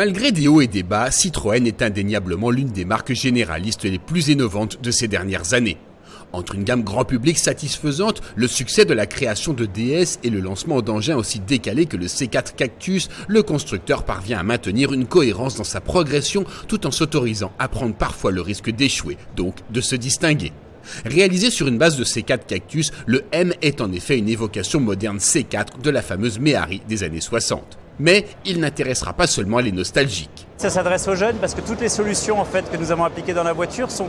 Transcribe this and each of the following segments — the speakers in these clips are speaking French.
Malgré des hauts et des bas, Citroën est indéniablement l'une des marques généralistes les plus innovantes de ces dernières années. Entre une gamme grand public satisfaisante, le succès de la création de DS et le lancement d'engins aussi décalés que le C4 Cactus, le constructeur parvient à maintenir une cohérence dans sa progression tout en s'autorisant à prendre parfois le risque d'échouer, donc de se distinguer. Réalisé sur une base de C4 Cactus, le M est en effet une évocation moderne C4 de la fameuse Méhari des années 60. Mais il n'intéressera pas seulement les nostalgiques. Ça s'adresse aux jeunes parce que toutes les solutions que nous avons appliquées dans la voiture sont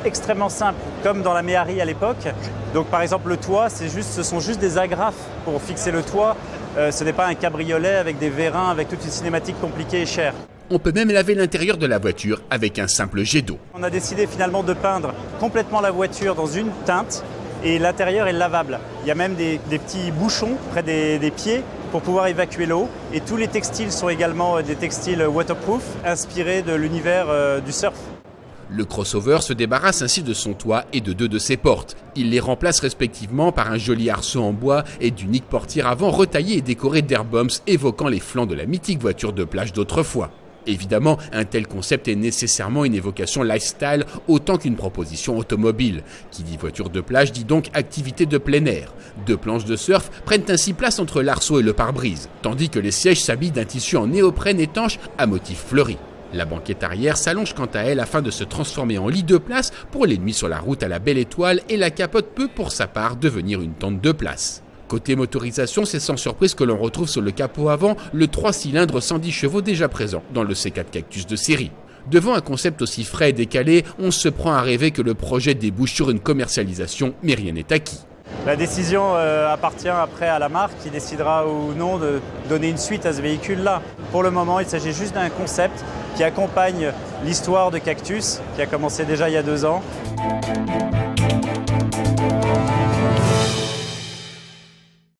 extrêmement simples, comme dans la Méhari à l'époque. Donc par exemple le toit, ce sont juste des agrafes pour fixer le toit. Ce n'est pas un cabriolet avec des vérins, avec toute une cinématique compliquée et chère. On peut même laver l'intérieur de la voiture avec un simple jet d'eau. On a décidé finalement de peindre complètement la voiture dans une teinte et l'intérieur est lavable. Il y a même des petits bouchons près des pieds pour pouvoir évacuer l'eau. Et tous les textiles sont également des textiles waterproof, inspirés de l'univers du surf. Le crossover se débarrasse ainsi de son toit et de deux de ses portes. Il les remplace respectivement par un joli arceau en bois et d'uniques portières avant retaillées et décorées d'airbombs évoquant les flancs de la mythique voiture de plage d'autrefois. Évidemment, un tel concept est nécessairement une évocation lifestyle autant qu'une proposition automobile. Qui dit voiture de plage dit donc activité de plein air. Deux planches de surf prennent ainsi place entre l'arceau et le pare-brise, tandis que les sièges s'habillent d'un tissu en néoprène étanche à motif fleuri. La banquette arrière s'allonge quant à elle afin de se transformer en lit de place pour les nuits sur la route à la belle étoile et la capote peut pour sa part devenir une tente de place. Côté motorisation, c'est sans surprise que l'on retrouve sur le capot avant le 3 cylindres 110 chevaux déjà présent dans le C4 Cactus de série. Devant un concept aussi frais et décalé, on se prend à rêver que le projet débouche sur une commercialisation, mais rien n'est acquis. La décision appartient après à la marque qui décidera ou non de donner une suite à ce véhicule-là. Pour le moment, il s'agit juste d'un concept qui accompagne l'histoire de Cactus, qui a commencé déjà il y a 2 ans.